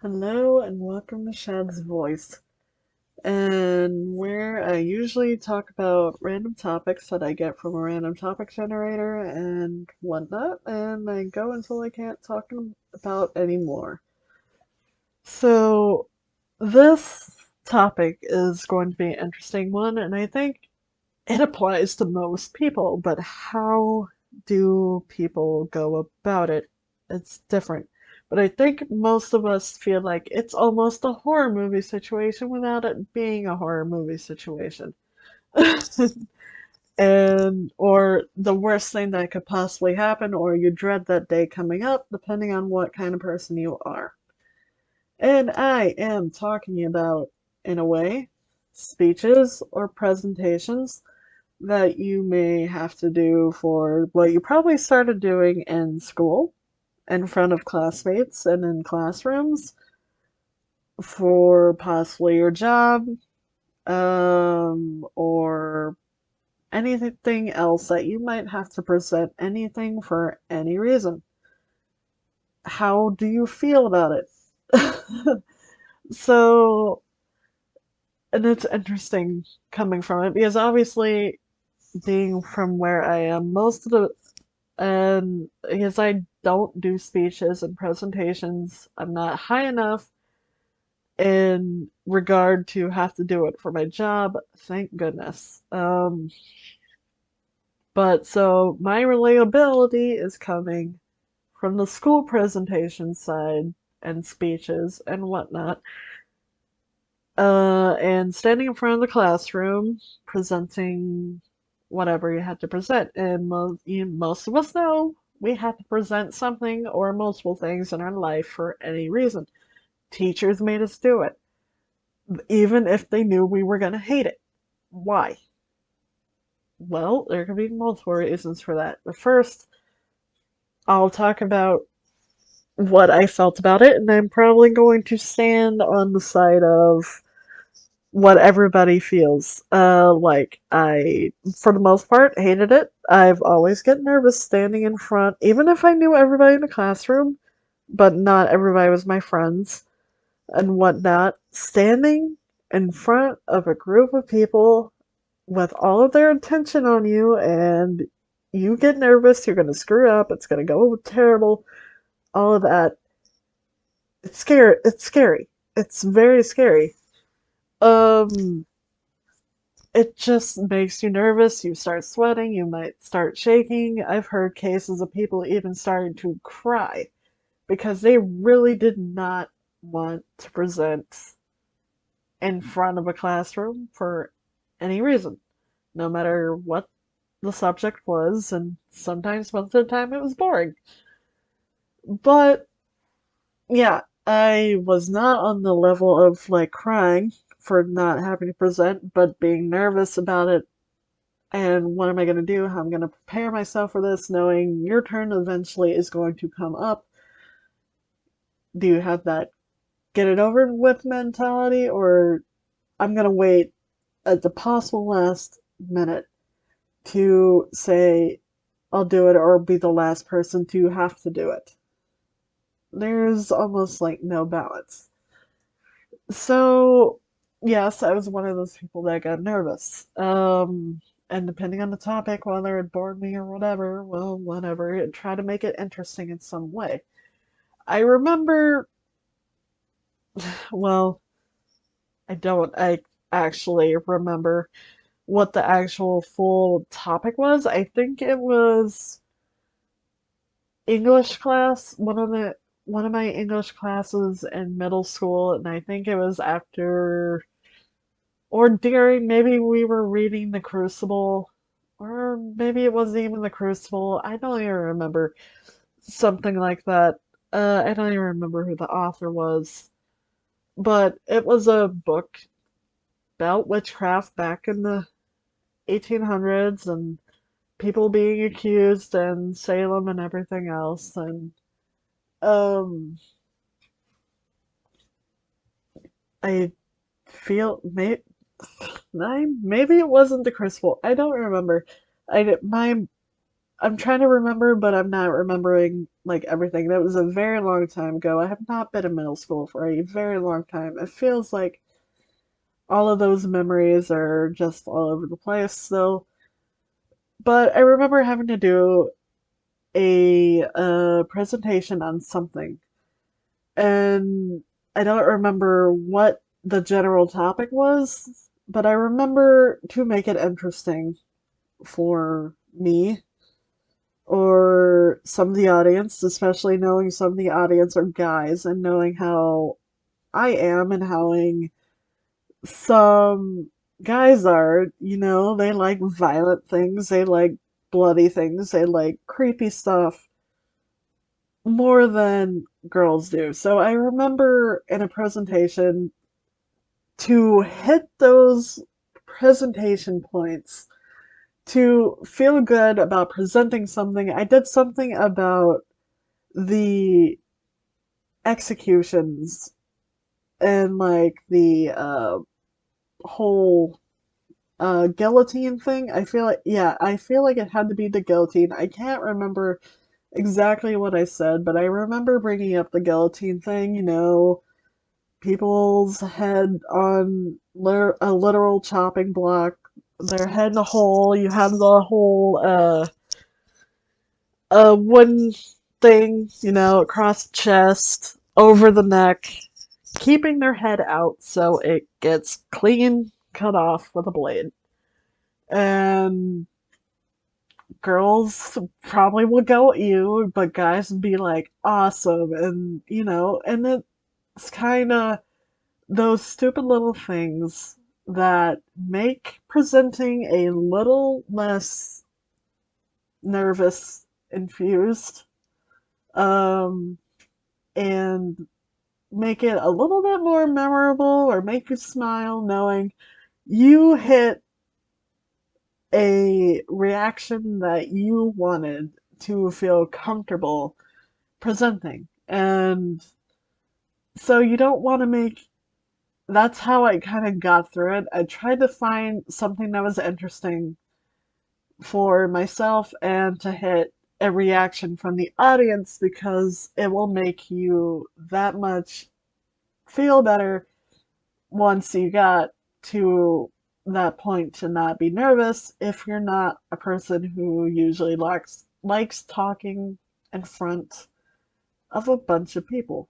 Hello and welcome to Shad's Voice, and where I usually talk about random topics that I get from a random topic generator and whatnot, and I go until I can't talk about anymore. So, this topic is going to be an interesting one, and I think it applies to most people, but how do people go about it? It's different. But I think most of us feel like it's almost a horror movie situation without it being a horror movie situation. And or the worst thing that could possibly happen, or you dread that day coming up, depending on what kind of person you are. And I am talking about, in a way, speeches or presentations that you may have to do for what you probably started doing in school, in front of classmates and in classrooms, for possibly your job, or anything else that you might have to present anything for any reason. How do you feel about it? So, and it's interesting coming from it because obviously, being from where I am, most of the and because I don't do speeches and presentations, I'm not high enough in regard to have to do it for my job, thank goodness. But so my relatability is coming from the school presentation side and speeches and whatnot. And standing in front of the classroom, presenting whatever you had to present. And most of us know we have to present something or multiple things in our life for any reason. Teachers made us do it, even if they knew we were going to hate it. Why? Well, there could be multiple reasons for that. But first, I'll talk about what I felt about it, and I'm probably going to stand on the side of what everybody feels. For the most part, hated it. I've always get nervous standing in front, even if I knew everybody in the classroom, but not everybody was my friends and whatnot. Standing in front of a group of people with all of their attention on you, and you get nervous, you're gonna screw up, it's gonna go terrible, all of that. It's scary. It's scary. It's very scary. Um, it just makes you nervous. You start sweating. You might start shaking. I've heard cases of people even starting to cry because they really did not want to present in front of a classroom for any reason, no matter what the subject was, and sometimes most of the time it was boring. But yeah, I was not on the level of like crying for not having to present, but being nervous about it. And what am I going to do? How I'm going to prepare myself for this, knowing your turn eventually is going to come up. Do you have that get it over with mentality, or I'm going to wait at the possible last minute to say I'll do it or be the last person to have to do it? There's almost like no balance. So, yes, I was one of those people that got nervous. And depending on the topic, whether it bored me or whatever, well, whatever, try to make it interesting in some way. I remember, well, I actually remember what the actual full topic was. I think it was English class, one of my English classes in middle school, and I think it was after or during, maybe we were reading The Crucible, or maybe it wasn't even The Crucible. I don't even remember. Something like that. I don't even remember who the author was. But it was a book about witchcraft back in the 1800s and people being accused and Salem and everything else. And um, I feel maybe it wasn't The Crucible. I don't remember. I my I'm trying to remember, but I'm not remembering like everything. That was a very long time ago. I have not been in middle school for a very long time. It feels like all of those memories are just all over the place still. But I remember having to do a presentation on something, and I don't remember what the general topic was, but I remember to make it interesting for me or some of the audience, especially knowing some of the audience are guys and knowing how I am and how some guys are, they like violent things, they like bloody things, they like creepy stuff more than girls do. So I remember in a presentation to hit those presentation points, to feel good about presenting something. I did something about the executions and like the whole guillotine thing. I feel like it had to be the guillotine. I can't remember exactly what I said, but I remember bringing up the guillotine thing, people's head on a literal chopping block, their head in a hole. You have the whole wooden thing, across the chest, over the neck, keeping their head out so it gets clean cut off with a blade. And girls probably would go at you, but guys would be like, awesome. And, and it's kind of those stupid little things that make presenting a little less nervous infused, um, and make it a little bit more memorable or make you smile knowing you hit a reaction that you wanted to feel comfortable presenting. And so you don't want to make that's how I kind of got through it. I tried to find something that was interesting for myself and to hit a reaction from the audience because it will make you that much feel better once you got to that point to not be nervous if you're not a person who usually likes talking in front of a bunch of people.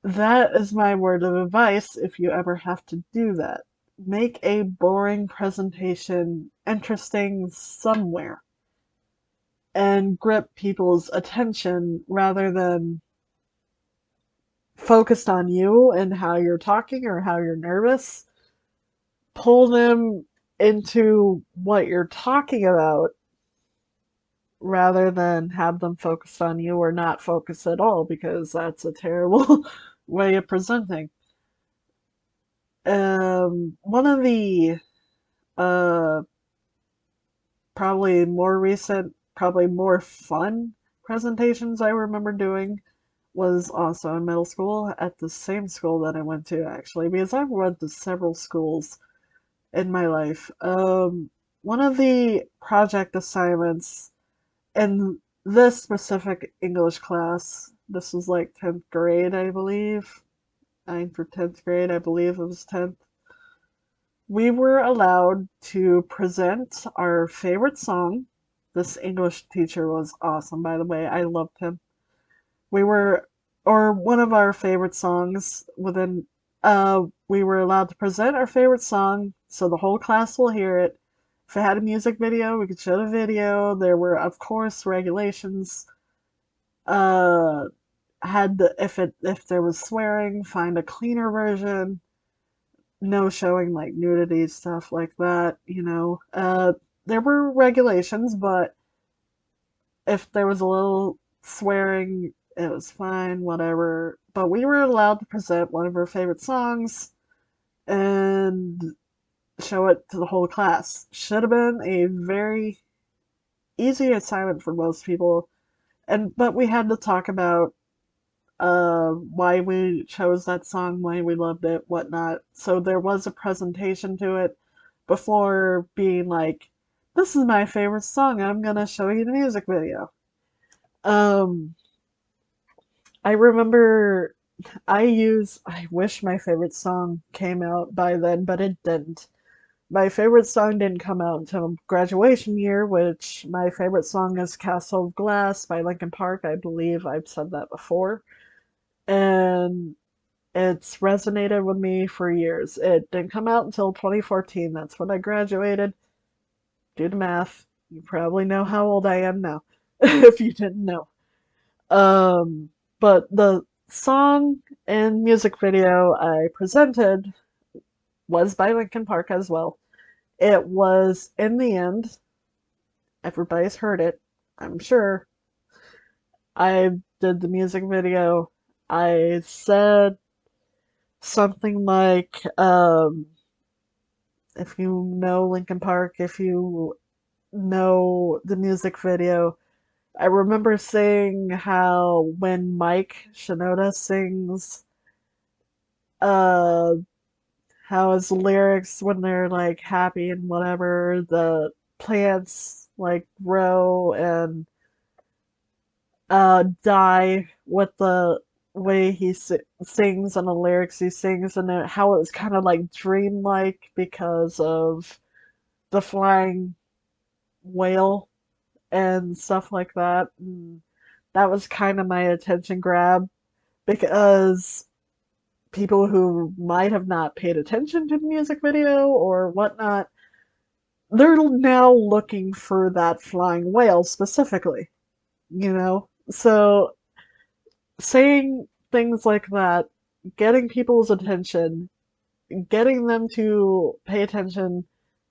That is my word of advice if you ever have to do that. Make a boring presentation interesting somewhere and grip people's attention rather than focused on you and how you're talking or how you're nervous. Pull them into what you're talking about rather than have them focused on you or not focus at all because that's a terrible way of presenting. One of the uh, probably more recent, probably more fun presentations I remember doing was also in middle school at the same school that I went to actually because I've went to several schools in my life. One of the project assignments in this specific English class, this was like 10th grade, I believe. 9th or 10th grade, I believe it was 10th. We were allowed to present our favorite song. This English teacher was awesome, by the way. I loved him. We were, or one of our favorite songs we were allowed to present our favorite song so the whole class will hear it. If it had a music video, we could show the video. There were, of course, regulations. Uh, if there was swearing, find a cleaner version. No showing like nudity, stuff like that. There were regulations, but if there was a little swearing, it was fine, whatever. But we were allowed to present one of our favorite songs and show it to the whole class. Should have been a very easy assignment for most people, but we had to talk about why we chose that song, why we loved it, whatnot. So there was a presentation to it before being like This is my favorite song. I'm gonna show you the music video. Um, I remember I wish my favorite song came out by then, but it didn't. My favorite song didn't come out until graduation year, which my favorite song is Castle of Glass by Linkin Park. I believe I've said that before. And it's resonated with me for years. It didn't come out until 2014. That's when I graduated. Do the math. You probably know how old I am now, if you didn't know. But the song and music video I presented was by Linkin Park as well. It was, in the end, everybody's heard it, I'm sure. I did the music video. I said something like, if you know Linkin Park, if you know the music video, I remember saying how when Mike Shinoda sings, uh, how his lyrics, when they're like happy and whatever, the plants like grow and die with the way he sings and the lyrics he sings, and how it was kind of like dreamlike because of the flying whale and stuff like that. And that was kind of my attention grab because people who might have not paid attention to the music video or whatnot, they're now looking for that flying whale specifically, you know? So saying things like that, getting people's attention, getting them to pay attention,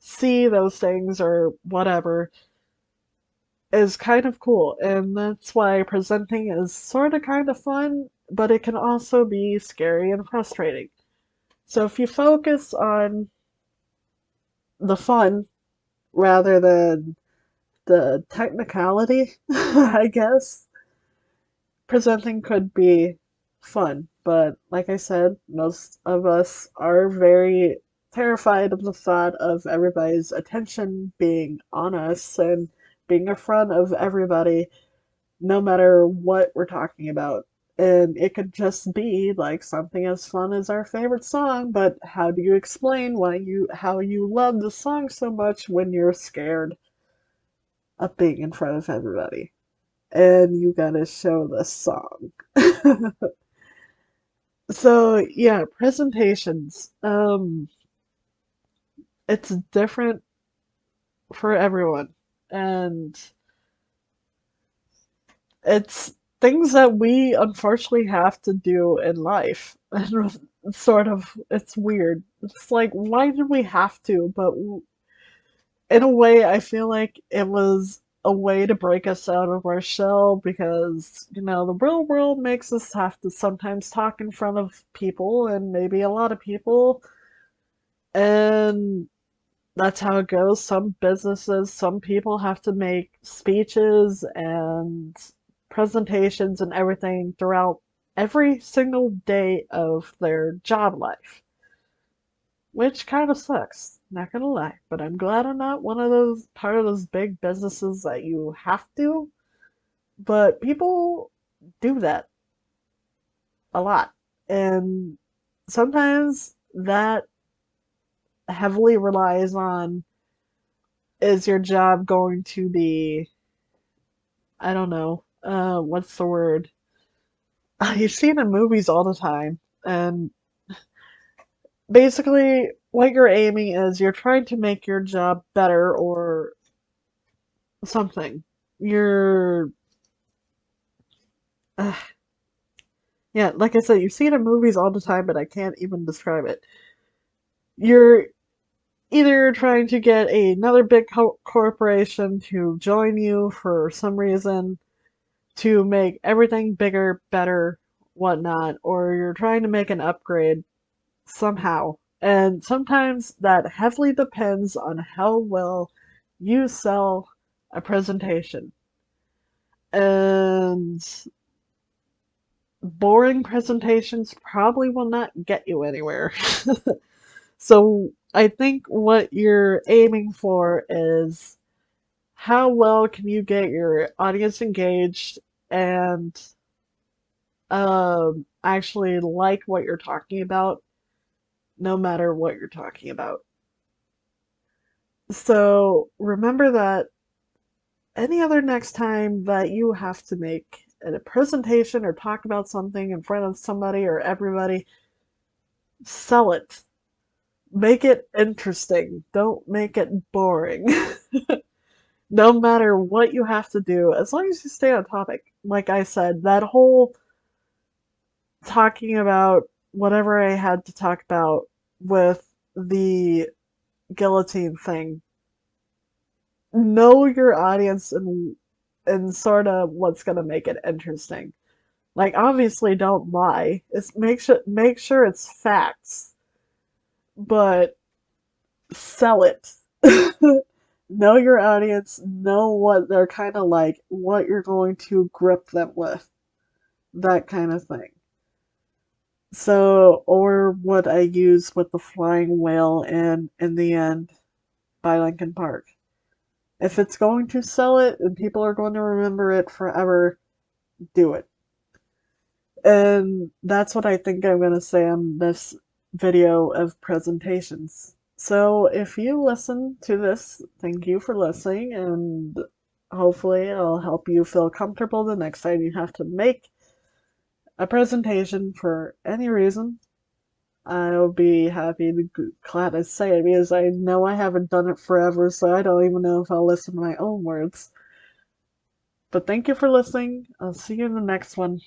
see those things or whatever, is kind of cool. And that's why presenting is sort of kind of fun, but it can also be scary and frustrating. So if you focus on the fun rather than the technicality, I guess, presenting could be fun. But like I said, most of us are very terrified of the thought of everybody's attention being on us and being in front of everybody, no matter what we're talking about. And it could just be like something as fun as our favorite song, but how do you explain how you love the song so much when you're scared of being in front of everybody? And you gotta show the song. So yeah, presentations. It's different for everyone. And it's things that we unfortunately have to do in life. And sort of, it's weird. It's like, why did we have to? But in a way, I feel like it was a way to break us out of our shell because, the real world makes us have to sometimes talk in front of people and maybe a lot of people. And that's how it goes. Some businesses, some people have to make speeches and presentations and everything throughout every single day of their job life, which kind of sucks, not gonna lie. But I'm glad I'm not one of those part of those big businesses that you have to. But people do that a lot, and sometimes that heavily relies on, is your job going to be, I don't know, what's the word? You see it in movies all the time, and basically what you're aiming is you're trying to make your job better or something. You're, uh, yeah, like I said, you see it in movies all the time, but I can't even describe it. You're either trying to get another big corporation to join you for some reason, to make everything bigger, better, whatnot, or you're trying to make an upgrade somehow. And sometimes that heavily depends on how well you sell a presentation. And boring presentations probably will not get you anywhere. So I think what you're aiming for is how well can you get your audience engaged and actually like what you're talking about, no matter what you're talking about. So remember that any other next time that you have to make a presentation or talk about something in front of somebody or everybody, sell it. Make it interesting. Don't make it boring. No matter what you have to do, as long as you stay on topic. Like I said, that whole talking about whatever I had to talk about with the guillotine thing. Know your audience and sort of what's gonna make it interesting. Like obviously don't lie. It's make sure it's facts, but sell it. Know your audience, know what they're kind of like, what you're going to grip them with, that kind of thing. So, or what I use with the flying whale and in the end by Lincoln Park. If it's going to sell it and people are going to remember it forever, do it. And that's what I think I'm going to say on this video of presentations. So if you listen to this, thank you for listening, and hopefully it'll help you feel comfortable the next time you have to make a presentation for any reason. I'll be happy to glad to say it because I know I haven't done it forever, so I don't even know if I'll listen to my own words. But thank you for listening. I'll see you in the next one.